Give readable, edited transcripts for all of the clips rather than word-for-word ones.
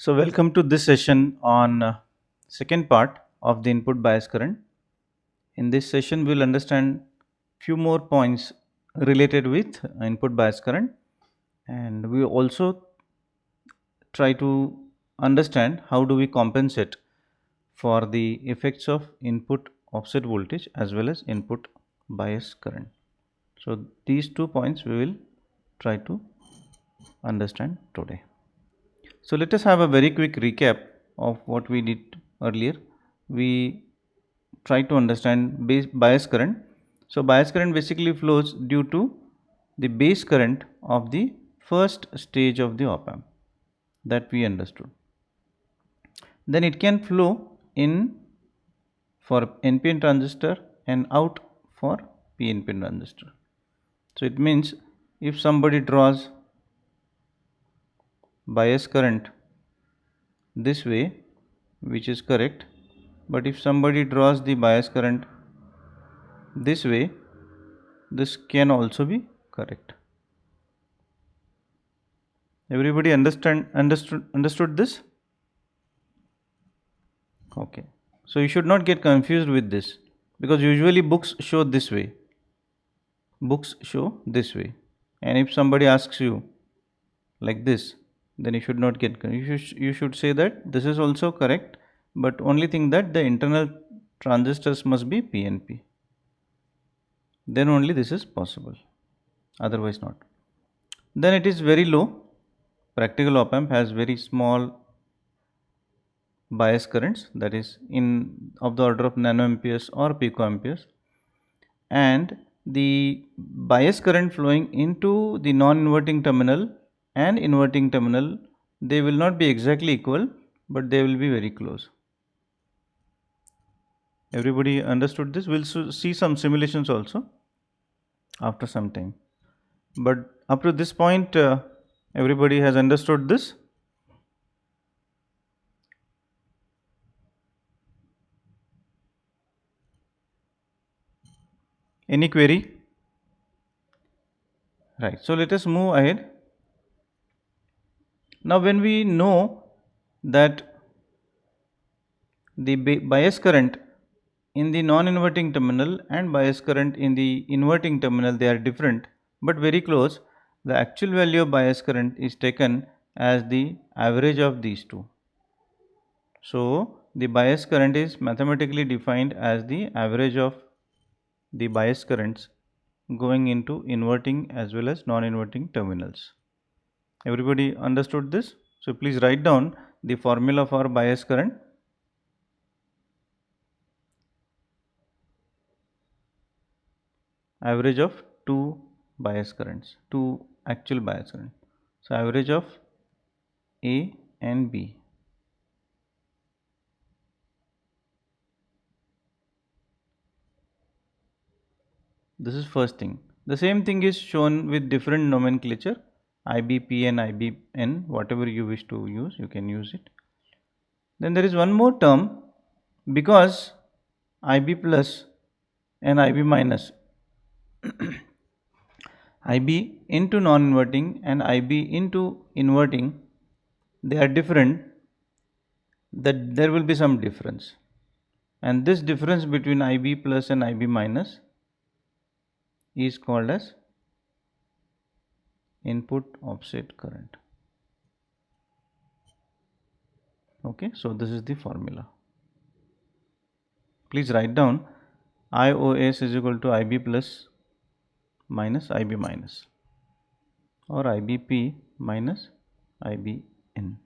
So welcome to this session on second part of the input bias current. In this session, we'll understand few more points related with input bias current, and we also try to understand how do we compensate for the effects of input offset voltage as well as input bias current. So these 2 points we will try to understand today. So let us have a very quick recap of what we did earlier. We try to understand bias current. So bias current basically flows due to the base current of the first stage of the op amp, that we understood. Then it can flow in for NPN transistor and out for PNP transistor. So it means if somebody draws bias current this way, which is correct, but if somebody draws the bias current this way, this can also be correct. Everybody understood this? Okay. So you should not get confused with this, because usually books show this way. Books show this way. And if somebody asks you like this, then you should not get confused. You should say that this is also correct, but only thing that the internal transistors must be PNP. Then only this is possible. Otherwise not. Then it is very low. Practical op amp has very small bias currents, that is in of the order of nanoamperes or picoamperes, and the bias current flowing into the non-inverting terminal and inverting terminal, they will not be exactly equal, but they will be very close. Everybody understood this? We'll see some simulations also after some time, but up to this point everybody has understood this. Any query? Right, so let us move ahead. Now when we know that the bias current in the non-inverting terminal and bias current in the inverting terminal, they are different but very close, the actual value of bias current is taken as the average of these two. So the bias current is mathematically defined as the average of the bias currents going into inverting as well as non-inverting terminals. Everybody understood this? So please write down the formula for bias current. Average of two bias currents, two actual bias current. So average of A and B. This is first thing. The same thing is shown with different nomenclature, IBP and IBN, whatever you wish to use, you can use it. Then there is one more term, because IB plus and IB minus, IB into non-inverting and IB into inverting, they are different, that there will be some difference, and this difference between IB plus and IB minus is called as input offset current. Okay, so this is the formula. Please write down IOS is equal to IB plus minus IB minus, or IBP minus IBN.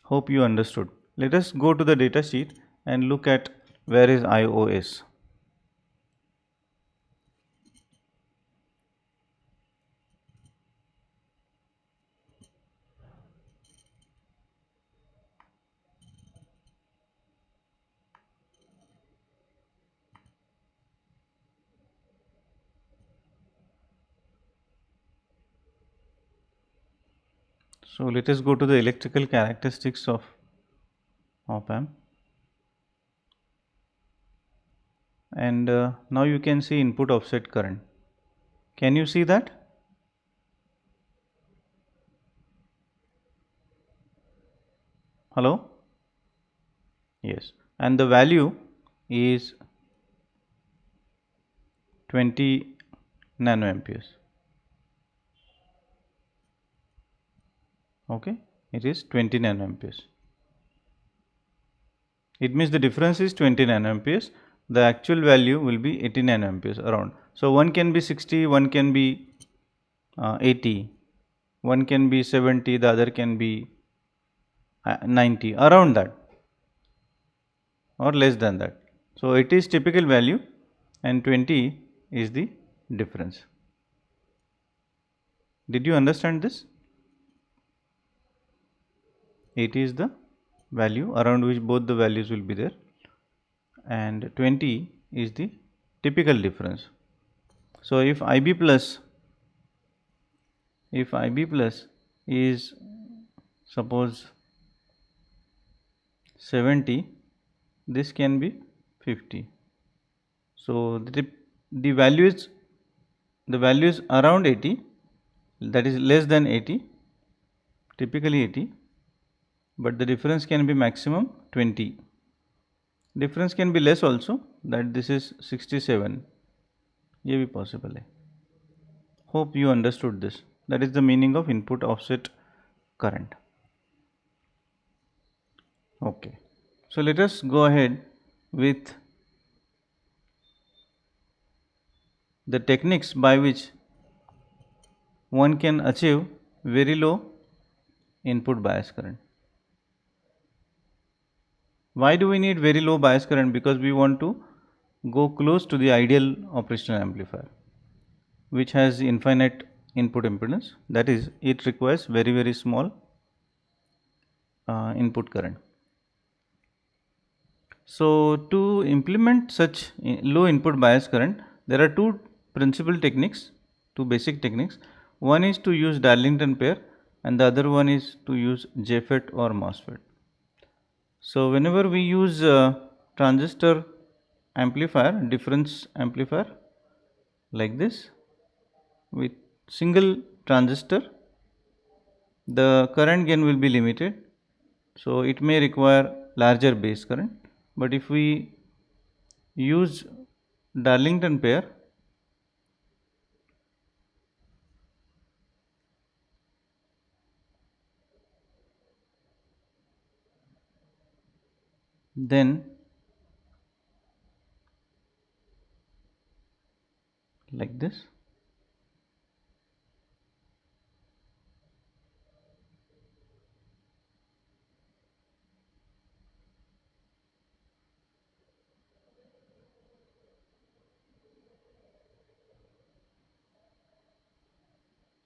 Hope you understood. Let us go to the data sheet and look at where is IOS. So let us go to the electrical characteristics of op amp, and now you can see input offset current. Can you see that? Hello? Yes, and the value is 20 nanoamperes. Okay, it is 20 nanoamperes. It means the difference is 20 nanoamperes. The actual value will be 80 nanoamperes around. So one can be 60, one can be 80, one can be 70, the other can be 90, around that or less than that. So it is typical value and 20 is the difference. Did you understand this? 80 is the value around which both the values will be there, and 20 is the typical difference. So if IB plus is suppose 70, this can be 50. So the value is around 80, that is less than 80, typically 80, but the difference can be maximum 20. Difference can be less also, that this is 67, ये भी possible है. Hope you understood this. That is the meaning of input offset current. Okay, so let us go ahead with the techniques by which one can achieve very low input bias current. Why do we need very low bias current? Because we want to go close to the ideal operational amplifier, which has infinite input impedance. That is, it requires very small input current. So to implement such low input bias current, there are two principal techniques, two basic techniques. One is to use Darlington pair and the other one is to use JFET or MOSFET. So whenever we use transistor amplifier, difference amplifier like this with single transistor, the current gain will be limited. So it may require larger base current, but if we use Darlington pair, then like this,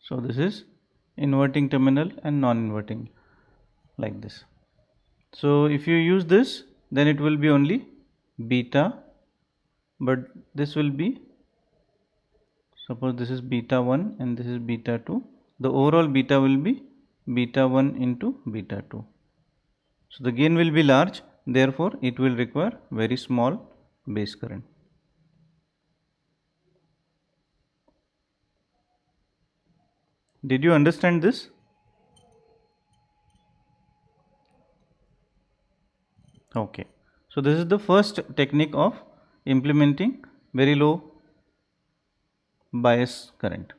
so this is inverting terminal and non-inverting like this. So if you use this, then it will be only beta, but this will be, suppose this is beta 1 and this is beta 2, the overall beta will be beta 1 into beta 2. So the gain will be large, therefore it will require very small base current. Did you understand this? Okay, so this is the first technique of implementing very low bias current.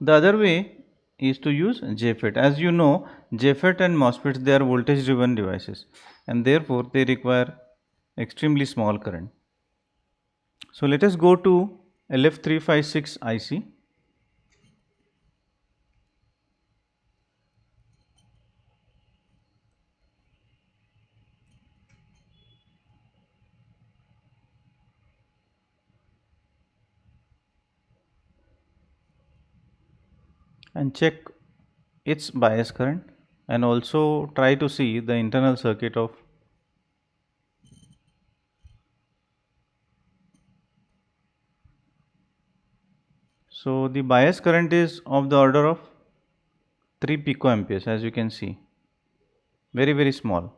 The other way is to use JFET. As you know, JFET and MOSFETs, they are voltage driven devices and therefore they require extremely small current. So let us go to LF356 IC. And check its bias current and also try to see the internal circuit of so the bias current is of the order of 3 picoamperes, as you can see, very small.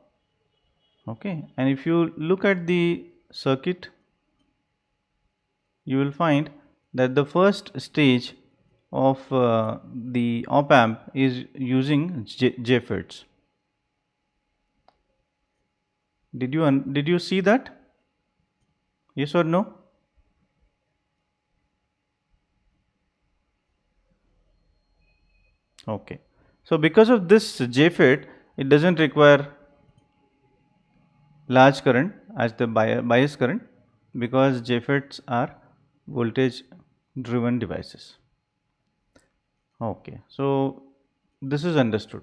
Okay, and if you look at the circuit, you will find that the first stage of the op amp is using JFETs. Did you see that? Yes or no? Okay. So because of this JFET, it doesn't require large current as the bias current, because JFETs are voltage driven devices. Okay. So this is understood.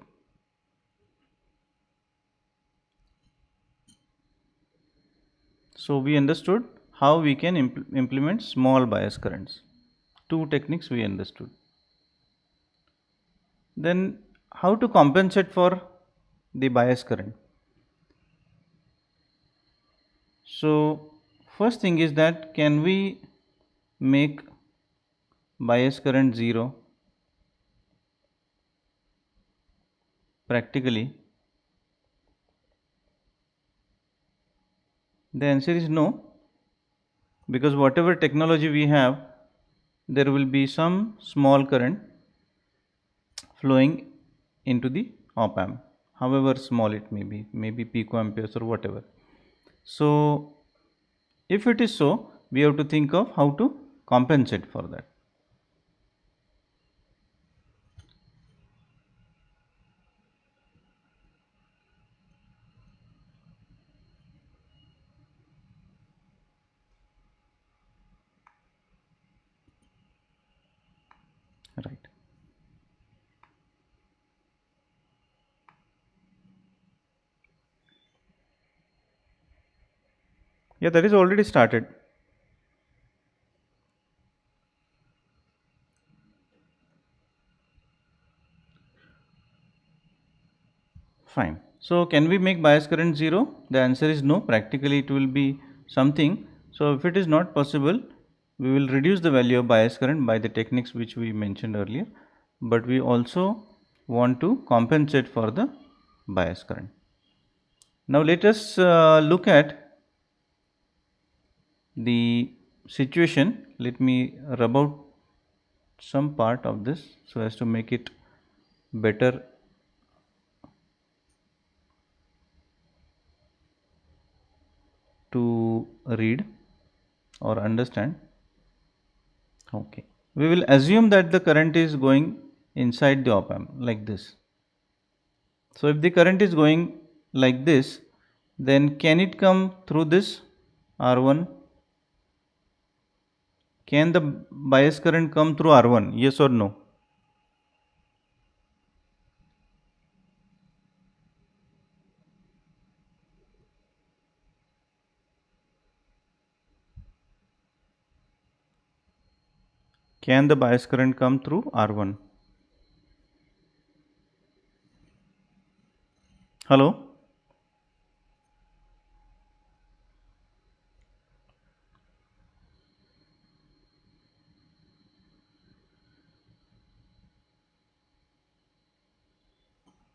So we understood how we can implement small bias currents. Two techniques we understood. Then how to compensate for the bias current? So first thing is that, can we make bias current 0? Practically, the answer is no, because whatever technology we have, there will be some small current flowing into the op amp, however small it may be, maybe picoamperes or whatever. So if it is so, we have to think of how to compensate for that. Right. Yeah, that is already started. Fine. So can we make bias current 0? The answer is no. Practically it will be something. So if it is not possible, we will reduce the value of bias current by the techniques which we mentioned earlier. But we also want to compensate for the bias current. Now let us look at the situation. Let me rub out some part of this so as to make it better to read or understand. Okay. We will assume that the current is going inside the op amp like this. So if the current is going like this, then can it come through this R1? Can the bias current come through R1? Yes or no? Can the bias current come through R1? Hello?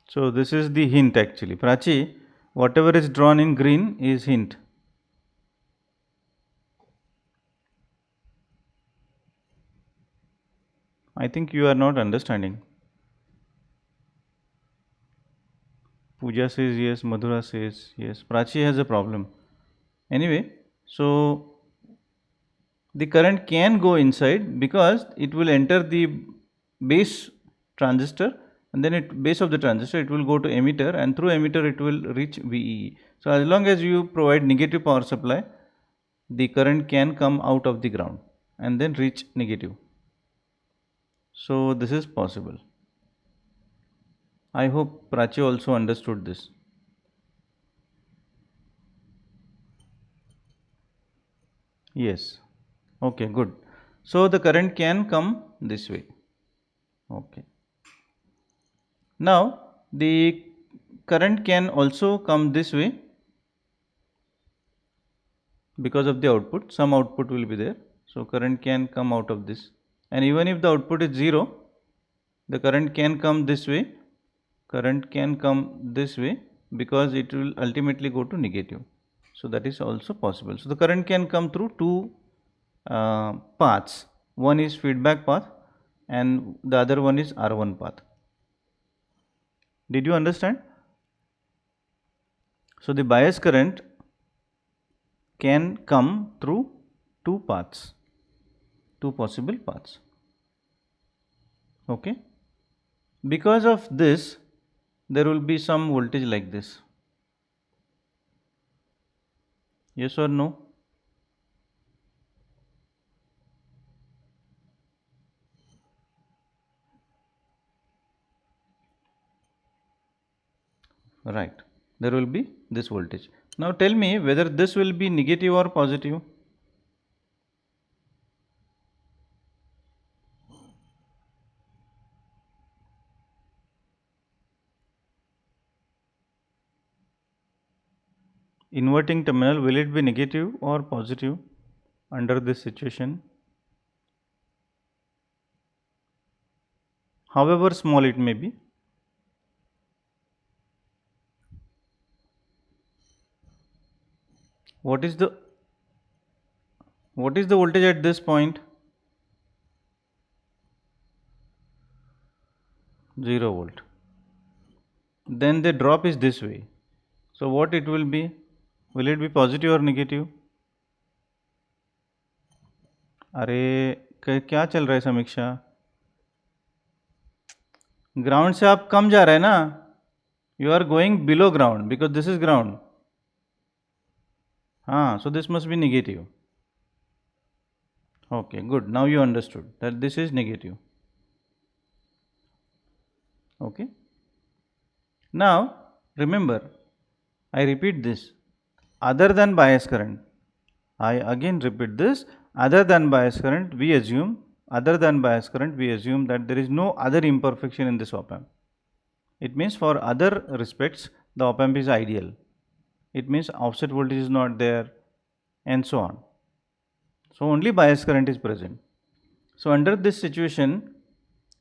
So this is the hint actually. Prachi, whatever is drawn in green is hint. I think you are not understanding. Pooja says yes, Madhura says yes. Prachi has a problem. Anyway, so the current can go inside because it will enter the base transistor, and then at base of the transistor it will go to emitter, and through emitter it will reach VEE. So as long as you provide negative power supply, the current can come out of the ground and then reach negative. So this is possible. I hope Prachi also understood this. Yes. Okay, good. So the current can come this way. Okay. Now the current can also come this way because of the output. Some output will be there. So current can come out of this. And even if the output is 0, the current can come this way. Current can come this way because it will ultimately go to negative. So that is also possible. So the current can come through two paths. One is feedback path, and the other one is R1 path. Did you understand? So the bias current can come through two paths, two possible paths. Okay. Because of this, there will be some voltage like this. Yes or no? Right. There will be this voltage. Now tell me whether this will be negative or positive. Inverting terminal, will it be negative or positive under this situation? However small it may be. What is the voltage at this point? 0 volt. Then the drop is this way. So what it will be? Will it be positive or negative? अरे क्या चल रहा है समीक्षा? Ground से आप कम जा रहे हैं ना. You are going below ground because this is ground. So this must be negative. Okay, good. Now you understood that this is negative. Okay. Now remember, I repeat this, other than bias current. I again repeat this, other than bias current, we assume that there is no other imperfection in this op amp. It means for other respects, the op amp is ideal. It means offset voltage is not there and so on. So only bias current is present. So under this situation,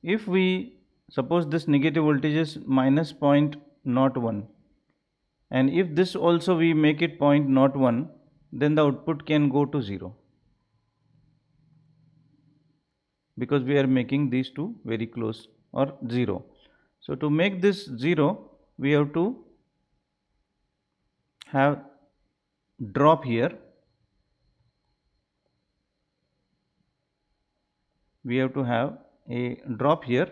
if we suppose this negative voltage is minus 0.01, and if this also we make it 0.01, then the output can go to 0, because we are making these two very close or 0. So to make this 0, we have to have drop here. We have to have a drop here.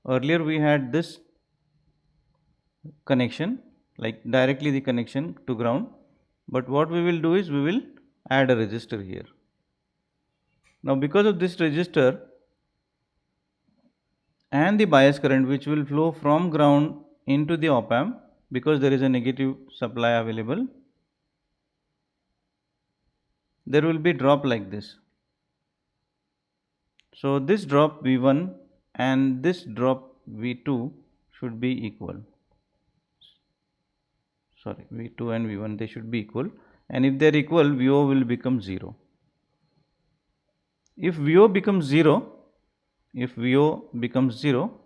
Earlier we had this connection, like directly the connection to ground, but what we will do is we will add a resistor here. Now because of this resistor and the bias current which will flow from ground into the op amp, because there is a negative supply available, there will be drop like this. So this drop V1 and this drop V2 should be equal. Sorry, V2 and V1, they should be equal, and if they are equal, VO will become 0. If VO becomes 0,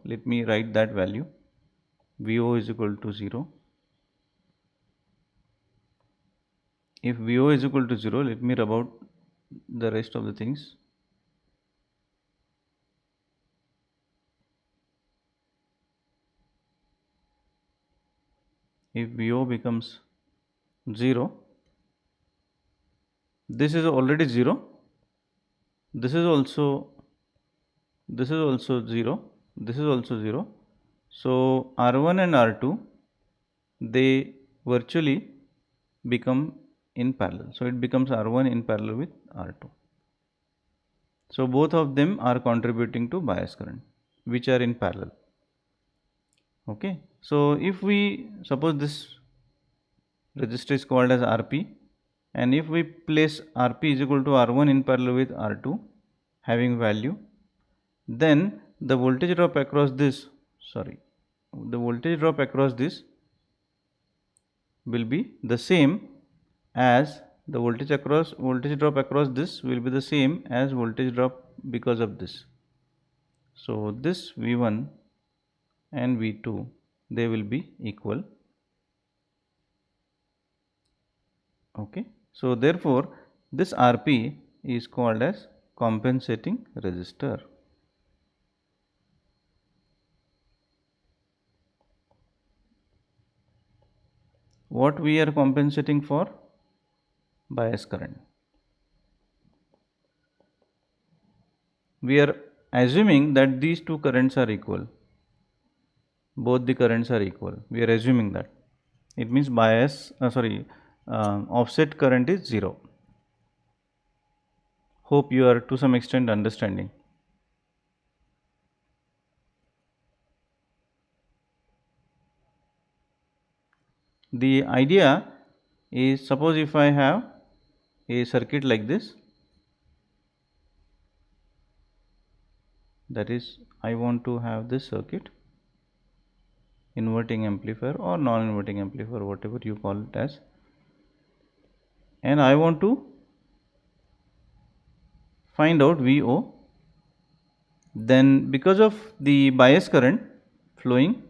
let me write that value. VO is equal to 0. If VO is equal to 0, let me rub out the rest of the things. If VO becomes 0, this is already 0, this is also 0, this is also 0. So R1 and R2, they virtually become in parallel. So it becomes R1 in parallel with R2. So both of them are contributing to bias current, which are in parallel. Okay. So if we suppose this resistor is called as Rp, and if we place Rp is equal to R1 in parallel with R2 having value, then the voltage drop across this, will be the same as the voltage drop across this will be the same as voltage drop because of this. So this V1 and V2, they will be equal. Okay. So therefore this Rp is called as compensating resistor. What we are compensating for? Bias current. We are assuming that these two currents are equal. Both the currents are equal. We are assuming that. It means offset current is 0. Hope you are to some extent understanding. The idea is, suppose if I have a circuit like this, that is, I want to have this circuit, inverting amplifier or non-inverting amplifier, whatever you call it as, and I want to find out VO. Then because of the bias current flowing,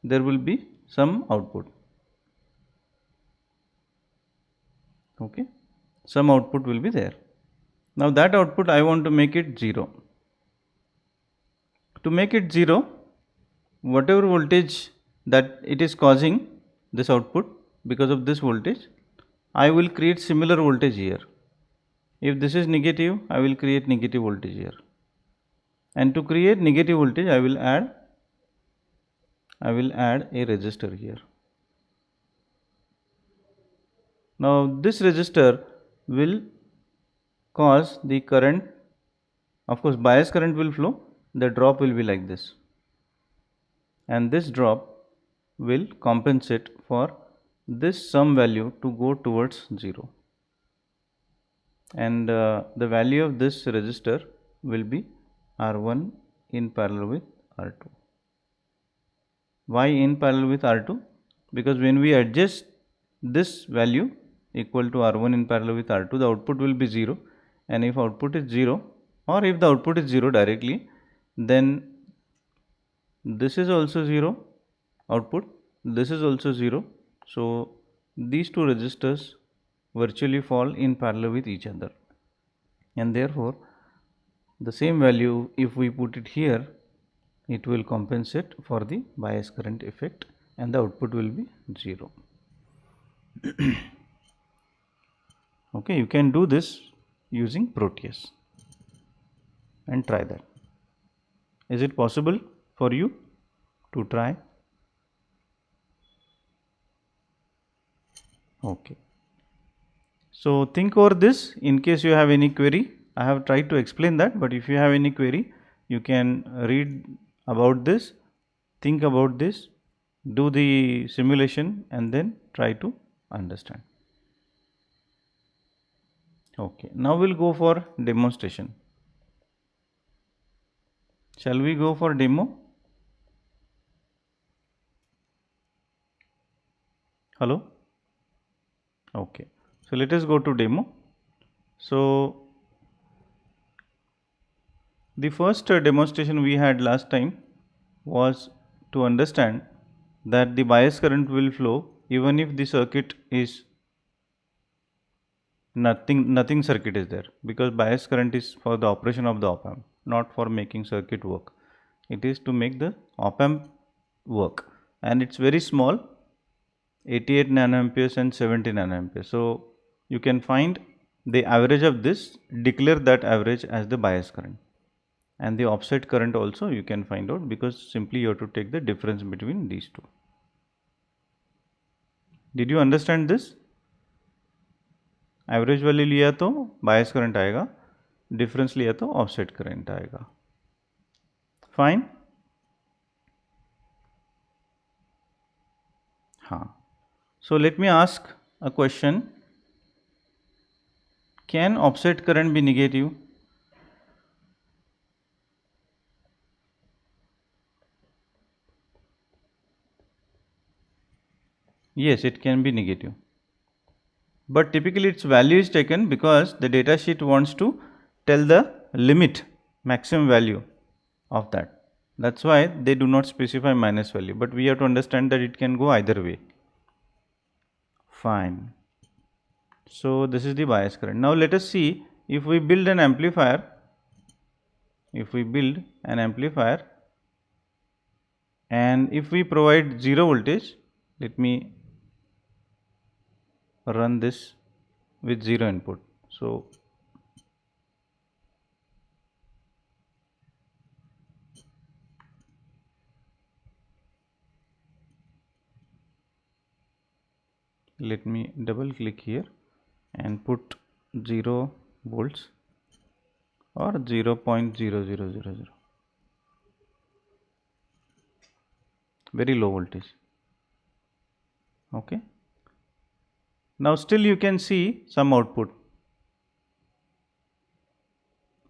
there will be some output. Okay, some output will be there. Now that output I want to make it 0. To make it 0, whatever voltage that it is causing, this output, because of this voltage, I will create similar voltage here. If this is negative, I will create negative voltage here. And to create negative voltage, I will add a resistor here. Now this resistor will cause the current, of course bias current will flow, the drop will be like this, and this drop will compensate for this sum value to go towards 0, and the value of this resistor will be R1 in parallel with R2. Why in parallel with R2? Because when we adjust this value equal to R1 in parallel with R2, the output will be 0, and if output is 0, or if the output is 0 directly, then this is also 0 output, this is also 0. So these two resistors virtually fall in parallel with each other, and therefore the same value, if we put it here, it will compensate for the bias current effect, and the output will be 0. Okay, you can do this using Proteus and try that. Is it possible for you to try? Okay. So think over this. In case you have any query, I have tried to explain that, but if you have any query, you can read about this, think about this, do the simulation, and then try to understand. Okay, now we'll go for demonstration. Shall we go for demo? Hello? Okay, so let us go to demo. So the first demonstration we had last time was to understand that the bias current will flow even if the circuit is nothing circuit is there, because bias current is for the operation of the op amp, not for making circuit work. It is to make the op amp work, and it's very small, 88 nanoamperes and 70 nanoamperes. So you can find the average of this, declare that average as the bias current, and the offset current also you can find out, because simply you have to take the difference between these two. Did you understand this? Average value लिया तो bias current आएगा, difference लिया तो offset current आएगा. Fine. हाँ, so let me ask a question. Can offset current be negative? Yes, it can be negative, but typically its value is taken because the data sheet wants to tell the limit, maximum value of that. That's why they do not specify minus value, but we have to understand that it can go either way. Fine. So this is the bias current. Now let us see if we build an amplifier. If we build an amplifier and if we provide 0 voltage, let me run this with 0 input. So let me double click here and put 0 volts or 0.0000, very low voltage. Okay, now still you can see some output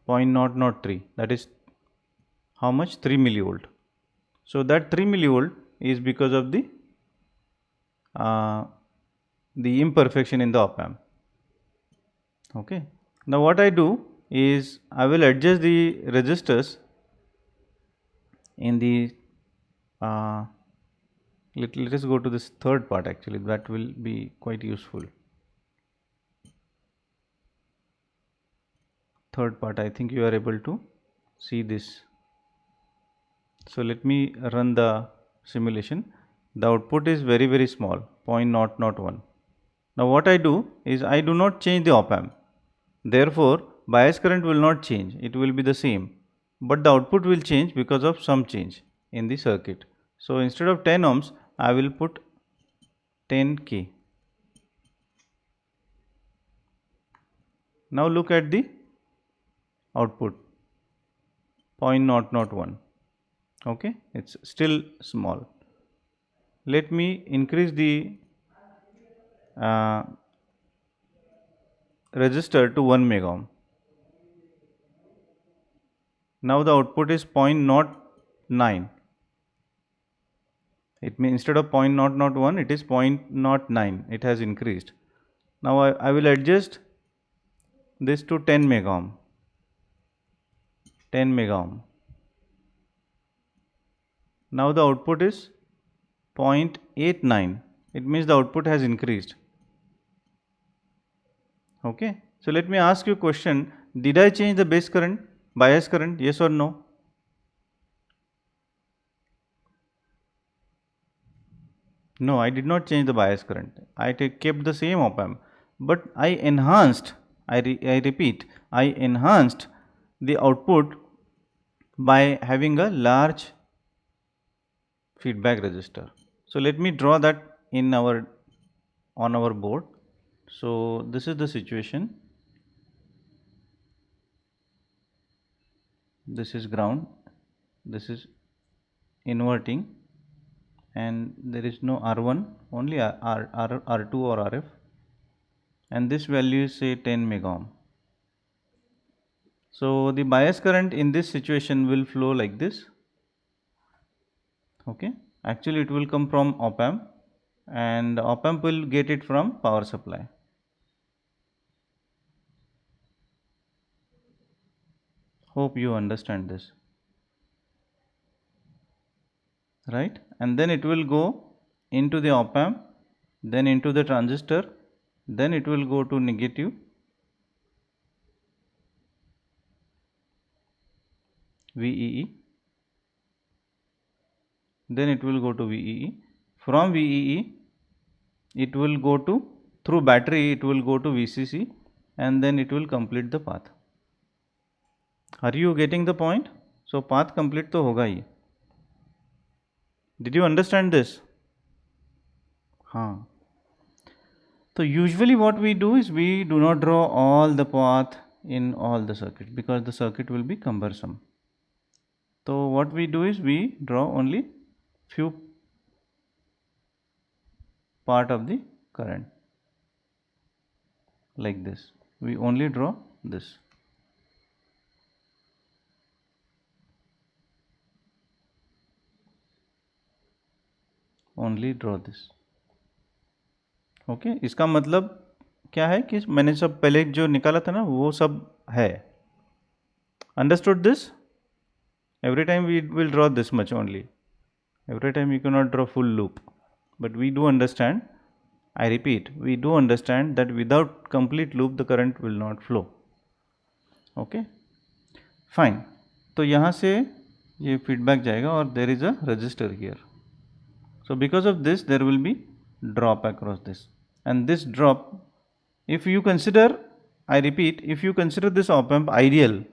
0.003, that is how much, 3 millivolt. So that 3 millivolt is because of the imperfection in the op amp. Okay, now what I do is I will adjust the resistors in the let us go to this third part, actually that will be quite useful. Third part, I think you are able to see this. So let me run the simulation. The output is very small, 0.001. Now what I do is I do not change the op amp. Therefore bias current will not change, it will be the same, but the output will change because of some change in the circuit. So instead of 10 ohms I will put 10k. Now look at the output, 0.001. Okay, it's still small. Let me increase the resistor to 1 mega ohm. Now the output is 0.09. It means instead of 0.001 it is 0.09, it has increased. Now I will adjust this to 10 mega ohm. 10 mega ohm. Now the output is 0.89, it means the output has increased. Okay, so let me ask you a question, did I change the base current, bias current, yes or no? No, I did not change the bias current, I kept the same op amp, but I enhanced, I repeat, I enhanced the output by having a large feedback resistor. So let me draw that in on our board. So this is the situation, this is ground, this is inverting, and there is no R1, only R2 or RF, and this value is say 10 mega ohm. So the bias current in this situation will flow like this. Okay, actually it will come from op amp and op amp will get it from power supply. Hope you understand this, right? And then it will go into the op amp, then into the transistor, then it will go to negative, VEE, then it will go to VEE. From VEE it will go to, through battery it will go to VCC, and then it will complete the path. Are you getting the point? So path complete तो होगा ही. Did you understand this? हाँ. So usually what we do is we do not draw all the path in all the circuit because the circuit will be cumbersome. So what we do is we draw only few part of the current like this. We only draw this. Only draw this. Okay, इसका मतलब क्या है कि मैंने सब पहले जो निकाला था ना वो सब है. Understood this? Every time we will draw this much only. Every time you cannot draw full loop, but we do understand I repeat, we do understand that without complete loop the current will not flow. Okay, fine. तो यहाँ से ये feedback जाएगा और there is a resistor here. So because of this there will be drop across this, and this drop, if you consider, I repeat, if you consider this op amp ideal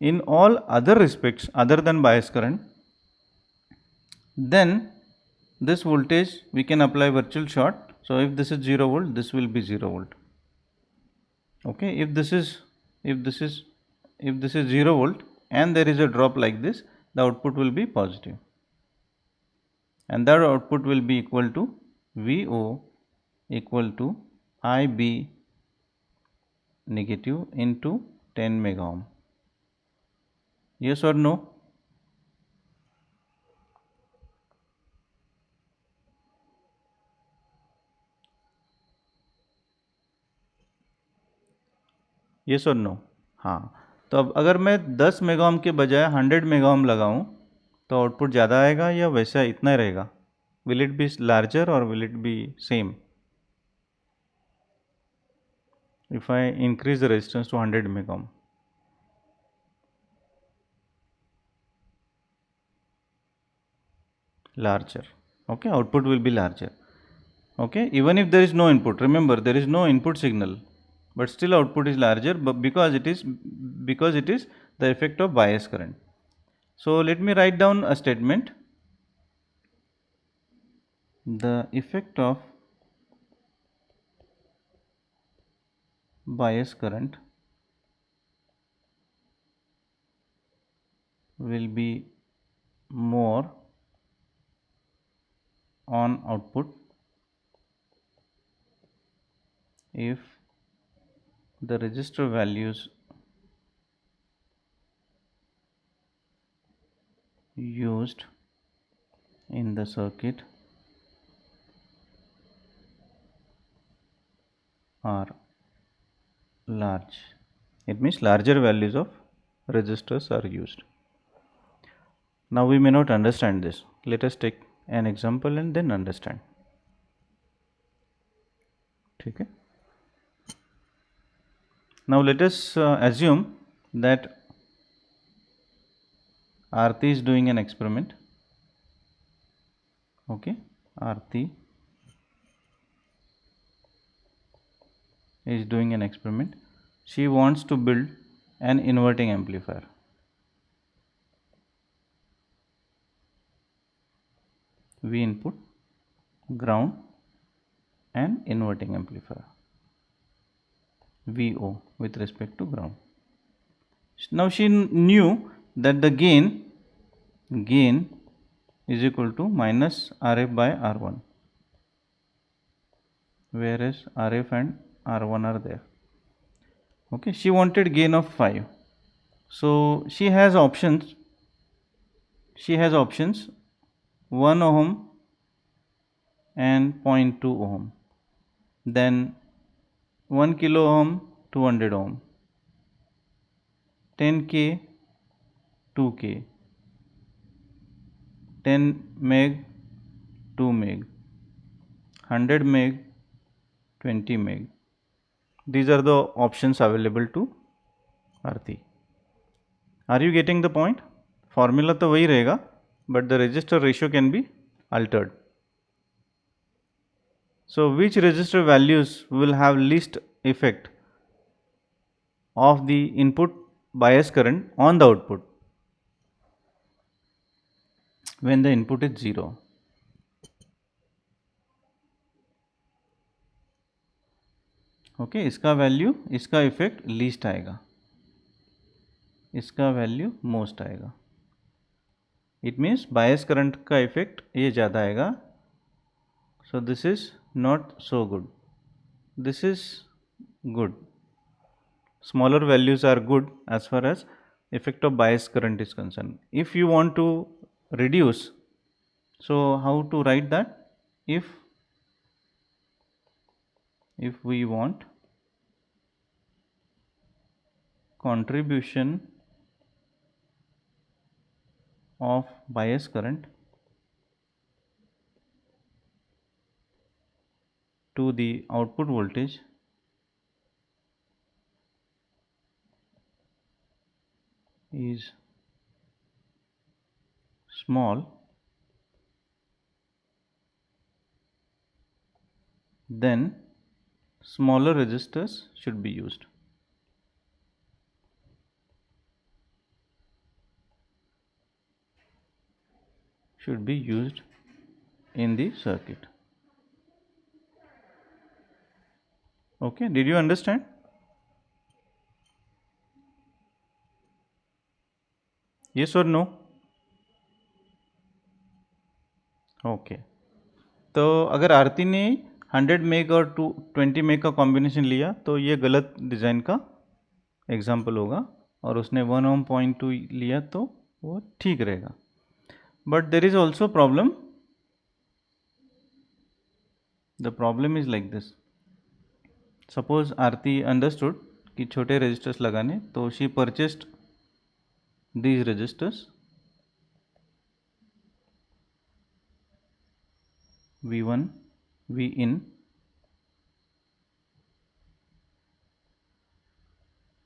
in all other respects other than bias current, then this voltage we can apply virtual short. So if this is 0 volt, this will be 0 volt. Okay, if this is 0 volt and there is a drop like this, the output will be positive, and that output will be equal to VO equal to IB negative into 10 mega ohm. Yes or no? Yes or no? हाँ, तो अब अगर मैं 10 mega ohm के बजाय 100 mega ohm लगाऊं तो output ज़्यादा आएगा या वैसा इतना रहेगा? विल इट बी लार्जर और will it be same if I increase the resistance to 100 mega ohm? Larger. Okay, output will be larger. Okay, even if there is no input, remember there is no input signal, but still output is larger, but because it is the effect of bias current. So let me write down a statement. The effect of bias current will be more on output if the resistor values used in the circuit are large. It means larger values of resistors are used. Now we may not understand this. Let us take an example and then understand. Okay. Now let us assume that Aarti is doing an experiment. Okay, Aarti is doing an experiment. She wants to build an inverting amplifier. V input, ground, and inverting amplifier. VO with respect to ground. Now she knew that the gain is equal to minus RF by R1, whereas RF and R1 are there. Okay, she wanted gain of 5. So she has options. 1 ohm and 0.2 ohm. Then 1 kilo ohm, 200 ohm. 10K, 2K. 10 meg, 2 meg. 100 meg, 20 meg. These are the options available to Aarti. Are you getting the point? Formula तो वही रहेगा, but the resistor ratio can be altered. So which resistor values will have least effect of the input bias current on the output when the input is 0? Okay, इसका value, इसका effect least आएगा, इसका value most आएगा. It means bias current का effect ये ज़्यादा आएगा. So this is not so good, this is good. Smaller values are good as far as effect of bias current is concerned. If you want to reduce, so how to write that? If we want contribution of bias current to the output voltage is small, then smaller resistors should be used. Should be used in the circuit. Okay, did you understand? Yes or no? Okay तो अगर आरती ने 100 मेग और 20 मेग का combination लिया तो ये गलत design का एग्जाम्पल होगा, और उसने 1 ओम 0.2 लिया तो वो ठीक रहेगा. But there is also problem. The problem is like this. Suppose Aarti understood कि छोटे रजिस्टर्स लगाने, तो she purchased these resistors V1, V in,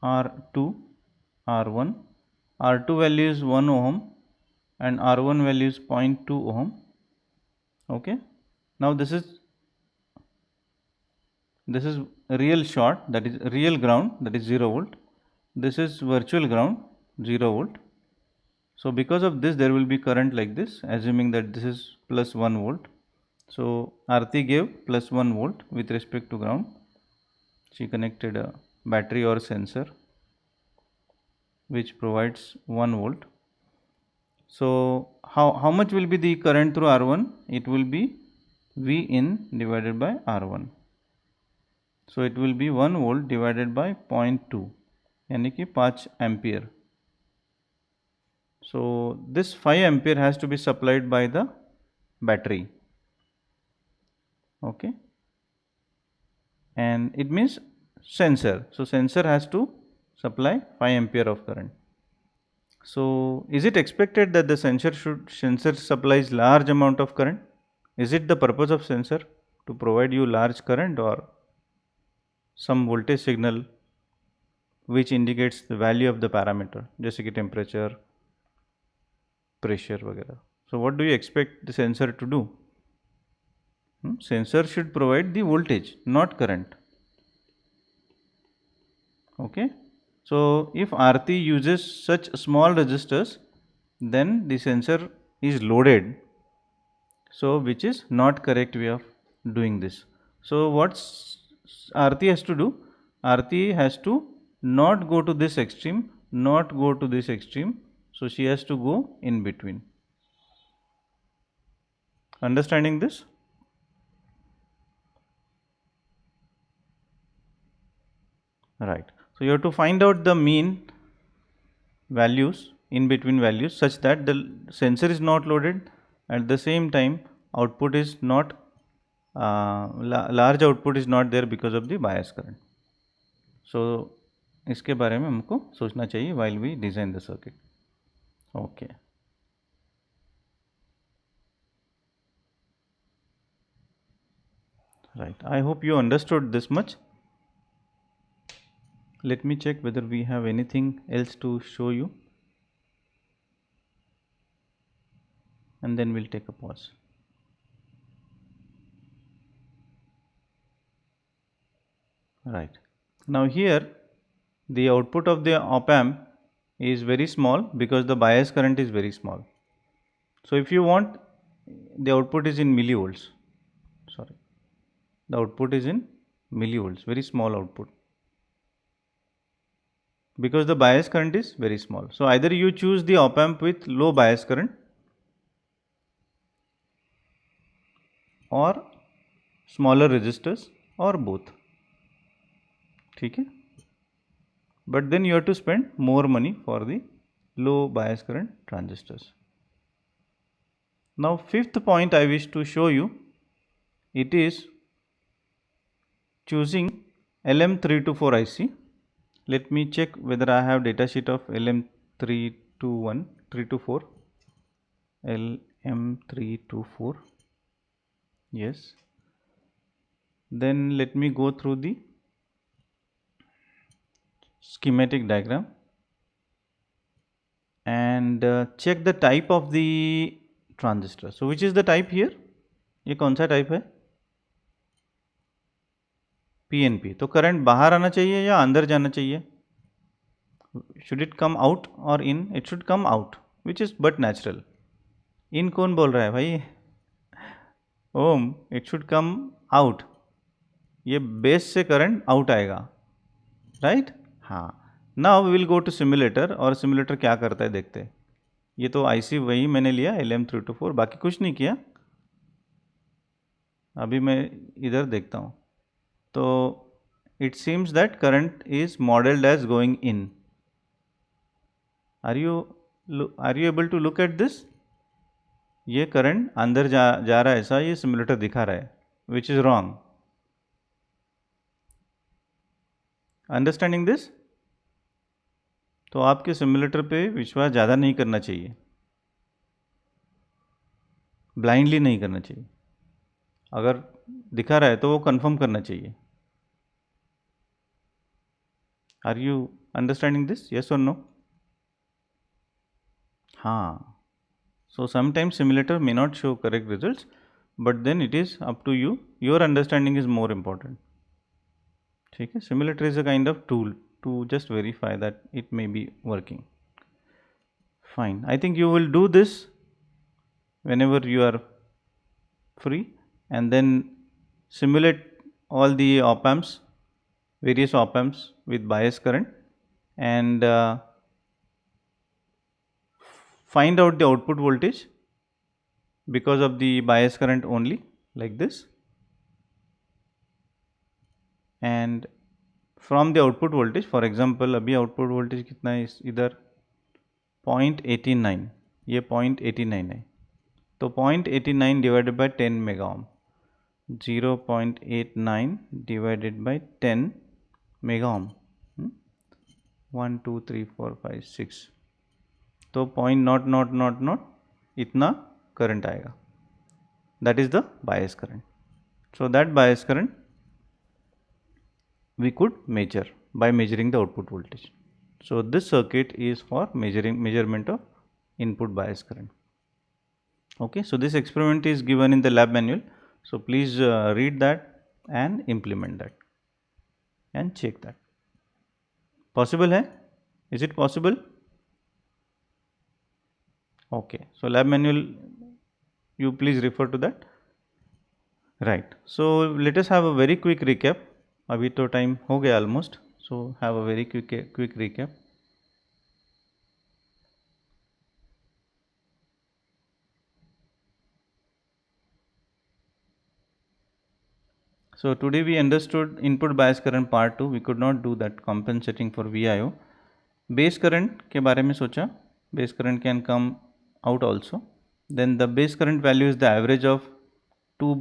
R2, R1. R2 value is 1 ohm and R1 value is 0.2 ohm. Okay. Now this is real short, that is real ground, that is 0 volt. This is virtual ground, 0 volt. So because of this there will be current like this, assuming that this is plus 1 volt. So Aarti gave plus 1 volt with respect to ground. She connected a battery or sensor which provides 1 volt. So how much will be the current through R1? It will be V in divided by R1. So it will be 1 volt divided by 0.2, यानी कि 5 ampere. So this 5 ampere has to be supplied by the battery. Okay, and it means sensor. So sensor has to supply 5 ampere of current. So is it expected that the sensor supplies large amount of current? Is it the purpose of sensor to provide you large current or some voltage signal which indicates the value of the parameter, जैसे कि temperature, pressure वगैरह. So what do you expect the sensor to do? Sensor should provide the voltage, not current. Okay. So if Aarti uses such small resistors, then the sensor is loaded. So which is not correct way of doing this. So what Aarti has to do? Aarti has to not go to this extreme, not go to this extreme. So she has to go in between. Understanding this? Right. So you have to find out the mean values, in between values, such that the sensor is not loaded, at the same time output is not large output is not there because of the bias current. So इसके बारे में हमको सोचना चाहिए while we design the circuit. Okay. Right. I hope you understood this much. Let me check whether we have anything else to show you, and then we'll take a pause. Right. Now here the output of the op amp is very small because the bias current is very small. So if you want, the output is in millivolts. Sorry, the output is in millivolts, very small output, because the bias current is very small. So either you choose the op amp with low bias current or smaller resistors or both. ठीक है? But then you have to spend more money for the low bias current transistors. Now fifth point I wish to show you, it is choosing LM324 IC. Let me check whether I have data sheet of LM324. LM324. Yes. Then let me go through the schematic diagram and check the type of the transistor. So which is the type here? ये कौन सा type है? PNP. तो current बाहर आना चाहिए या अंदर जाना चाहिए? Should it come out or in? It should come out, which is but natural. In कौन बोल रहा है भाई? Um, it should come out. ये बेस से करंट आउट आएगा, राइट? हाँ. Now we will go to simulator, और सिमुलेटर क्या करता है देखते हैं. ये तो आईसी वही मैंने लिया LM324, बाकी कुछ नहीं किया. अभी मैं इधर देखता हूँ. तो it seems that current is modelled as going in. Are you able to look at this? ये करंट अंदर जा रहा है, ऐसा ये सिमुलेटर दिखा रहा है, which is wrong. Understanding this? तो आपके सिमुलेटर पे विश्वास ज़्यादा नहीं करना चाहिए, ब्लाइंडली नहीं करना चाहिए. अगर दिखा रहा है तो वो कंफर्म करना चाहिए. Are you understanding this? Yes और नो? हाँ. So sometimes simulator may not show correct results, but then it is up to you. Your understanding is more important. ठीक है. Simulator is a kind of tool to just verify that it may be working. Fine. I think you will do this whenever you are free, and then simulate all the op amps, various op amps with bias current, and find out the output voltage because of the bias current only, like this. And from the output voltage, for example, अभी output voltage कितना है इधर? 0.89. ये 0.89 है. तो 0.89 divided by 10 mega ohm. 0.89 divided by 10 mega ohm. 1 2 3 4 5 6. तो 0.0000 इतना current आएगा. That is the bias current. So that bias current we could measure by measuring the output voltage. So this circuit is for measurement of input bias current. Okay, so this experiment is given in the lab manual. So please read that and implement that and check that. Possible hai? Is it possible? Okay, so lab manual, you please refer to that. Right. So let us have a very quick recap. अभी तो time हो गया almost. So have a very quick recap. So today we understood input bias current part 2. We could not do that compensating for VIO. Base current के बारे में सोचा. Base current can come out also. Then the base current value is the average of two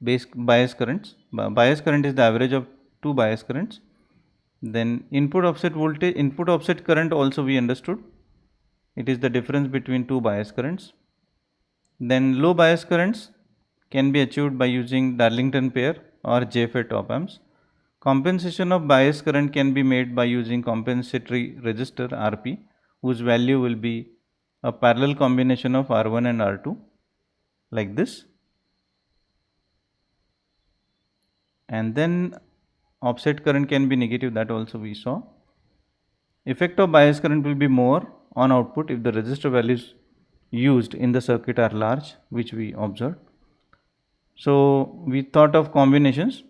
base bias currents. Bias current is the average of two bias currents. Then input offset voltage, input offset current also we understood. It is the difference between two bias currents. Then low bias currents can be achieved by using Darlington pair or JFET op amps. Compensation of bias current can be made by using compensatory resistor RP, whose value will be a parallel combination of R1 and R2, like this. And then offset current can be negative, that also we saw. Effect of bias current will be more on output if the resistor values used in the circuit are large, which we observed. So we thought of combinations.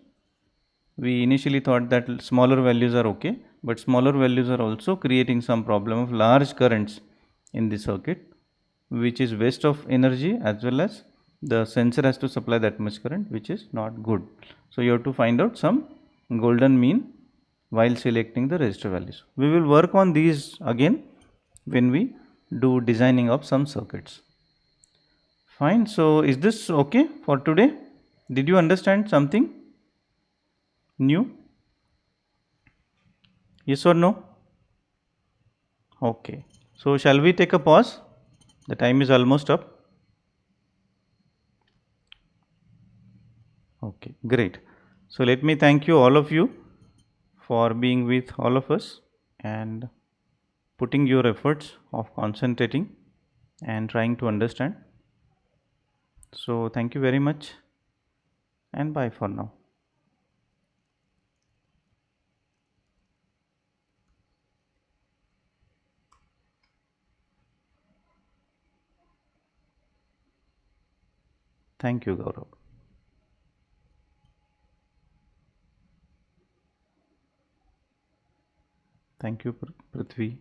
We initially thought that smaller values are okay, but smaller values are also creating some problem of large currents in the circuit, which is waste of energy, as well as the sensor has to supply that much current, which is not good. So you have to find out some golden mean while selecting the resistor values. We will work on these again when we do designing of some circuits. Fine. So is this okay for today? Did you understand something new? Yes or no? Okay. So shall we take a pause? The time is almost up. Okay, great. So let me thank you, all of you, for being with all of us and putting your efforts of concentrating and trying to understand. So thank you very much and bye for now. Thank you, Gaurav. Thank you, Prithvi.